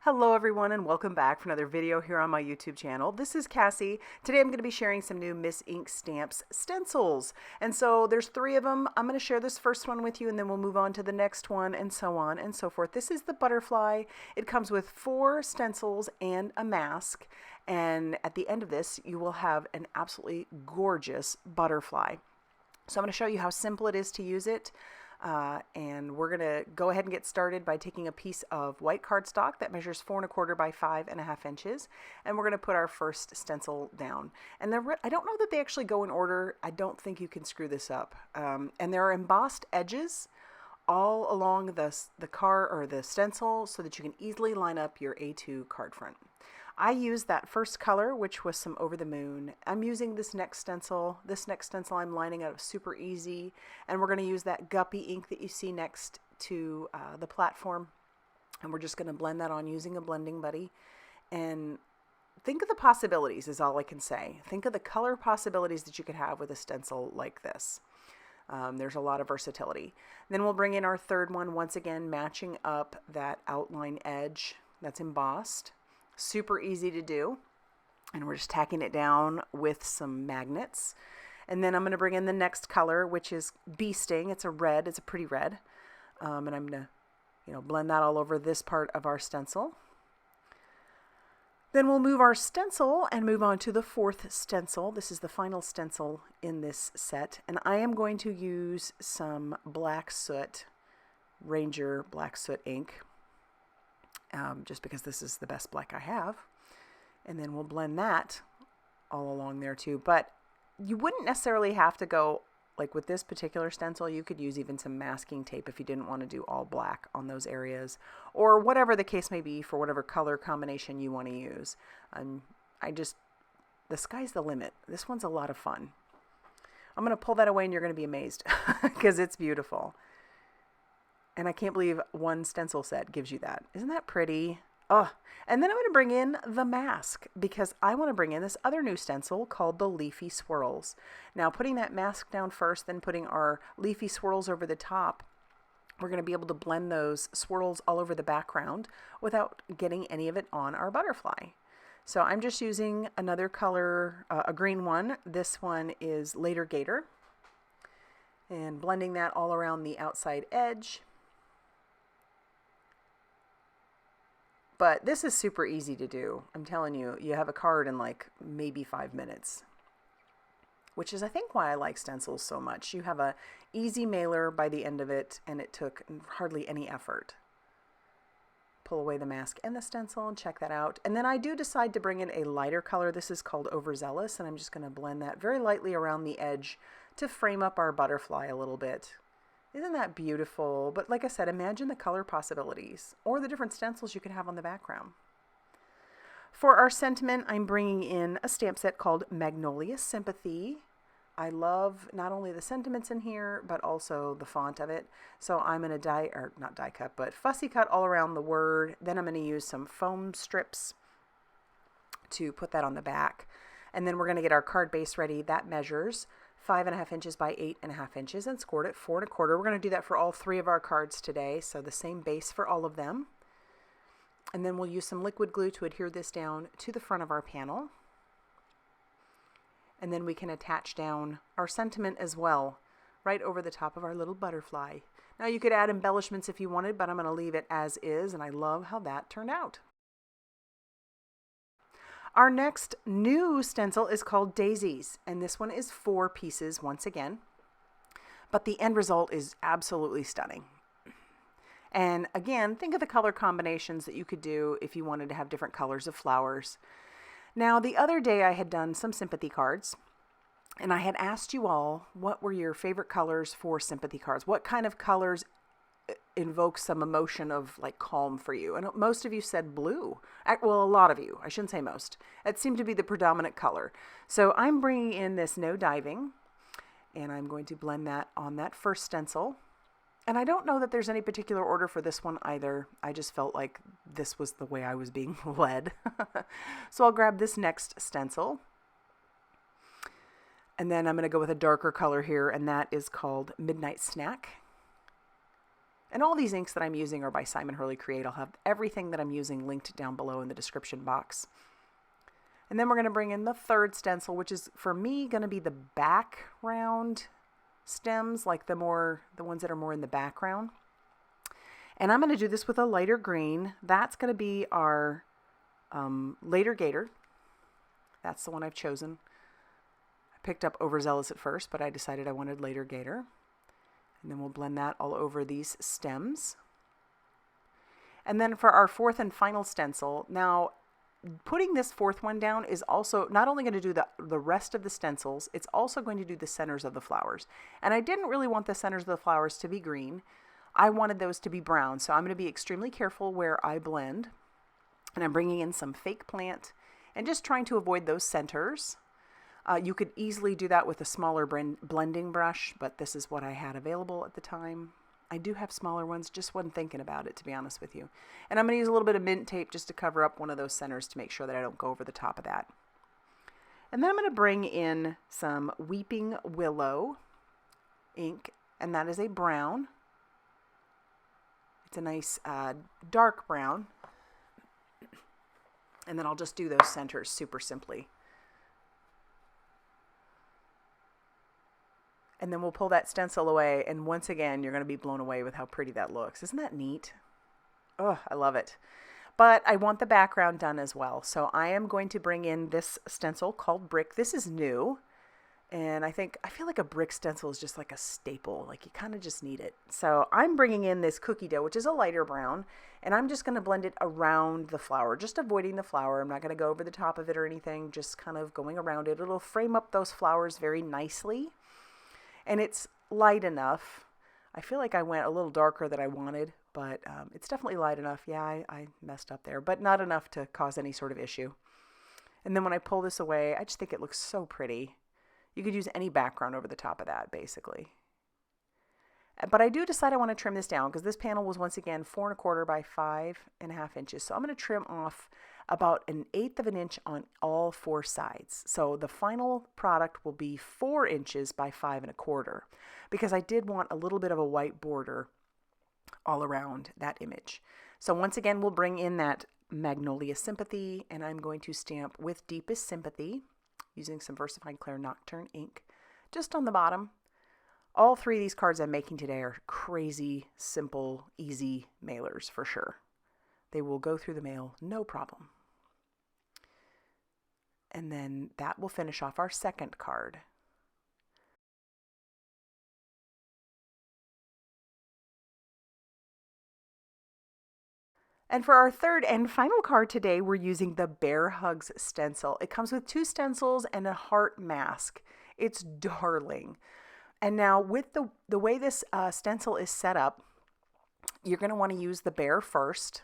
Hello everyone and welcome back for another video here on my YouTube channel. This is Cassie. Today I'm going to be sharing some new Miss Ink Stamps stencils. And so there's 3 of them. I'm going to share this first one with you and then we'll move on to the next one and so on and so forth. This is the butterfly. It comes with 4 stencils and a mask. And at the end of this you will have an absolutely gorgeous butterfly. So I'm going to show you how simple it is to use it. And we're going to go ahead and get started by taking a piece of white cardstock that measures 4 1/4 by 5 1/2 inches, and we're going to put our first stencil down. And I don't know that they actually go in order. I don't think you can screw this up. And there are embossed edges all along the card or the stencil so that you can easily line up your A2 card front. I used that first color, which was some Over the Moon. I'm using this next stencil. This next stencil I'm lining up super easy, and we're going to use that Guppy ink that you see next to the platform, and we're just going to blend that on using a blending buddy. And think of the possibilities is all I can say. Think of the color possibilities that you could have with a stencil like this. There's a lot of versatility. Then we'll bring in our third one, once again matching up that outline edge that's embossed. Super easy to do, and we're just tacking it down with some magnets. And then I'm going to bring in the next color, which is Bee Sting. It's a red. It's a pretty red, and I'm going to blend that all over this part of our stencil. Then we'll move our stencil and move on to the 4th stencil. This is the final stencil in this set, and I am going to use some black soot, Ranger black soot ink. Just because this is the best black I have. And then we'll blend that all along there too. But you wouldn't necessarily have to go, like with this particular stencil, you could use even some masking tape if you didn't want to do all black on those areas. Or whatever the case may be for whatever color combination you want to use. The sky's the limit. This one's a lot of fun. I'm going to pull that away and you're going to be amazed because it's beautiful. And I can't believe one stencil set gives you that. Isn't that pretty? Oh, and then I'm going to bring in the mask because I want to bring in this other new stencil called the Leafy Swirls. Now, putting that mask down first, then putting our Leafy Swirls over the top, we're going to be able to blend those swirls all over the background without getting any of it on our butterfly. So I'm just using another color, a green one. This one is Later Gator. And blending that all around the outside edge. But this is super easy to do. I'm telling you, you have a card in like maybe 5 minutes, which is I think why I like stencils so much. You have a easy mailer by the end of it, and it took hardly any effort. Pull away the mask and the stencil and check that out. And then I do decide to bring in a lighter color. This is called Overzealous, and I'm just going to blend that very lightly around the edge to frame up our butterfly a little bit. Isn't that beautiful? But like I said, imagine the color possibilities or the different stencils you could have on the background. For our sentiment, I'm bringing in a stamp set called Magnolia Sympathy. I love not only the sentiments in here, but also the font of it. So I'm going to fussy cut all around the word. Then I'm going to use some foam strips to put that on the back. And then we're going to get our card base ready. That measures 5 1/2 inches by 8 1/2 inches and scored at 4 1/4. We're going to do that for all 3 of our cards today. So the same base for all of them. And then we'll use some liquid glue to adhere this down to the front of our panel. And then we can attach down our sentiment as well, right over the top of our little butterfly. Now you could add embellishments if you wanted, but I'm going to leave it as is, and I love how that turned out. Our next new stencil is called Daisies, and this one is 4 pieces once again, but the end result is absolutely stunning. And again, think of the color combinations that you could do if you wanted to have different colors of flowers. Now, the other day I had done some sympathy cards, and I had asked you all what were your favorite colors for sympathy cards. What kind of colors invoke some emotion of like calm for you? And most of you said blue. Well, a lot of you. I shouldn't say most. It seemed to be the predominant color. So I'm bringing in this No Diving, and I'm going to blend that on that first stencil. And I don't know that there's any particular order for this one either. I just felt like this was the way I was being led. So I'll grab this next stencil. And then I'm going to go with a darker color here, and that is called Midnight Snack. And all these inks that I'm using are by Simon Hurley Create. I'll have everything that I'm using linked down below in the description box. And then we're going to bring in the third stencil, which is for me going to be the background stems, like the ones that are more in the background. And I'm going to do this with a lighter green. That's going to be our later Gator. That's the one I've chosen. I picked up Overzealous at first, but I decided I wanted later Gator. And then we'll blend that all over these stems. And then for our fourth and final stencil, now putting this fourth one down is also not only going to do the rest of the stencils, it's also going to do the centers of the flowers. And I didn't really want the centers of the flowers to be green. I wanted those to be brown, so I'm going to be extremely careful where I blend. And I'm bringing in some fake plant and just trying to avoid those centers. You could easily do that with a smaller blending brush, but this is what I had available at the time. I do have smaller ones, just wasn't thinking about it, to be honest with you. And I'm going to use a little bit of mint tape just to cover up one of those centers to make sure that I don't go over the top of that. And then I'm going to bring in some Weeping Willow ink, and that is a brown. It's a nice dark brown. And then I'll just do those centers super simply. And then we'll pull that stencil away, and once again, you're going to be blown away with how pretty that looks. Isn't that neat? Oh, I love it. But I want the background done as well. So I am going to bring in this stencil called Brick. This is new. And I feel like a brick stencil is just like a staple. Like you kind of just need it. So I'm bringing in this cookie dough, which is a lighter brown. And I'm just going to blend it around the flower, just avoiding the flower. I'm not going to go over the top of it or anything, just kind of going around it. It'll frame up those flowers very nicely. And it's light enough. I feel like I went a little darker than I wanted, but it's definitely light enough. Yeah, I messed up there, but not enough to cause any sort of issue. And then when I pull this away, I just think it looks so pretty. You could use any background over the top of that, basically. But I do decide I want to trim this down because this panel was once again 4 1/4 by 5.5 inches. So I'm going to trim off about 1/8 of an inch on all 4 sides. So the final product will be 4 inches by 5 1/4 because I did want a little bit of a white border all around that image. So once again, we'll bring in that Magnolia Sympathy, and I'm going to stamp with Deepest Sympathy using some Versified Clear Nocturne ink just on the bottom. All 3 of these cards I'm making today are crazy, simple, easy mailers for sure. They will go through the mail, no problem. And then that will finish off our second card. And for our third and final card today, we're using the Bear Hugs stencil. It comes with 2 stencils and a heart mask. It's darling. And now with the way this stencil is set up, you're going to want to use the bear first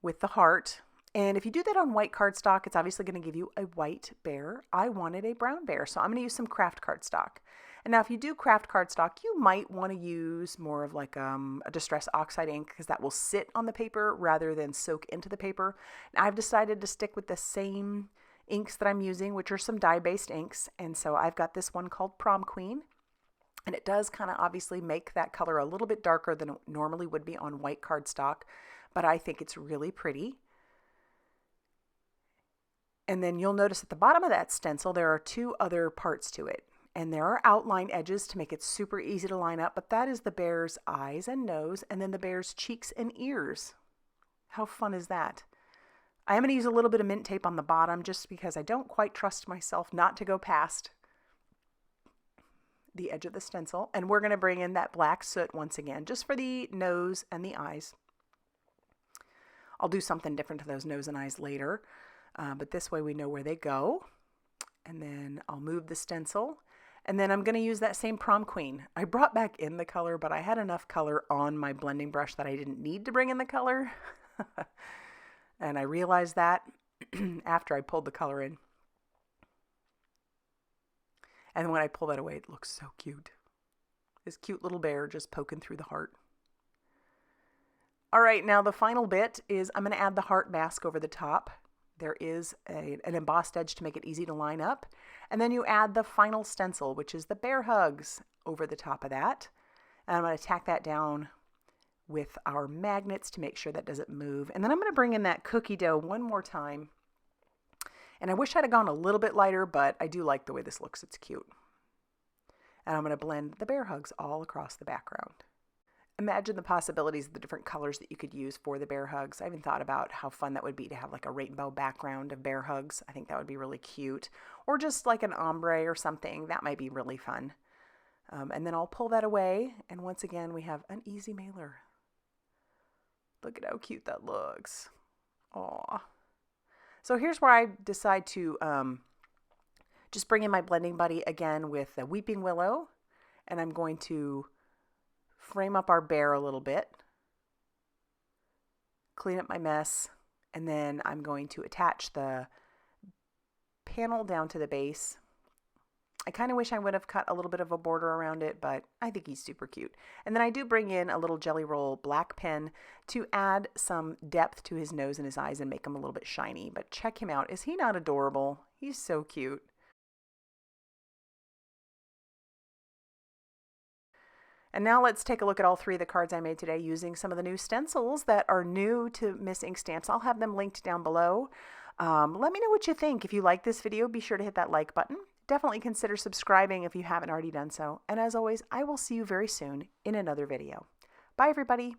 with the heart. And if you do that on white cardstock, it's obviously going to give you a white bear. I wanted a brown bear, so I'm going to use some craft cardstock. And now if you do craft cardstock, you might want to use more of like a Distress Oxide ink because that will sit on the paper rather than soak into the paper. Now I've decided to stick with the same inks that I'm using, which are some dye-based inks. And so I've got this one called Prom Queen. And it does kind of obviously make that color a little bit darker than it normally would be on white cardstock, but I think it's really pretty. And then you'll notice at the bottom of that stencil, there are 2 other parts to it. And there are outline edges to make it super easy to line up, but that is the bear's eyes and nose, and then the bear's cheeks and ears. How fun is that? I am going to use a little bit of mint tape on the bottom just because I don't quite trust myself not to go past the edge of the stencil. And we're going to bring in that black soot once again, just for the nose and the eyes. I'll do something different to those nose and eyes later, but this way we know where they go. And then I'll move the stencil. And then I'm going to use that same Prom Queen. I brought back in the color, but I had enough color on my blending brush that I didn't need to bring in the color. And I realized that after I pulled the color in. And when I pull that away, it looks so cute. This cute little bear just poking through the heart. All right, now the final bit is I'm going to add the heart mask over the top. There is an embossed edge to make it easy to line up. And then you add the final stencil, which is the Bear Hugs, over the top of that. And I'm going to tack that down with our magnets to make sure that doesn't move. And then I'm going to bring in that cookie dough one more time. And I wish I'd have gone a little bit lighter, but I do like the way this looks. It's cute. And I'm going to blend the bear hugs all across the background. Imagine the possibilities of the different colors that you could use for the bear hugs. I even thought about how fun that would be to have like a rainbow background of bear hugs. I think that would be really cute. Or just like an ombre or something. That might be really fun. And then I'll pull that away. And once again, we have an easy mailer. Look at how cute that looks. Aw. So here's where I decide to just bring in my blending buddy again with the Weeping Willow. And I'm going to frame up our bear a little bit, clean up my mess, and then I'm going to attach the panel down to the base. I kind of wish I would have cut a little bit of a border around it, but I think he's super cute. And then I do bring in a little Jelly Roll black pen to add some depth to his nose and his eyes and make him a little bit shiny. But check him out. Is he not adorable? He's so cute. And now let's take a look at all three of the cards I made today using some of the new stencils that are new to Miss Ink Stamps. I'll have them linked down below. Let me know what you think. If you like this video, be sure to hit that like button. Definitely consider subscribing if you haven't already done so. And as always, I will see you very soon in another video. Bye, everybody.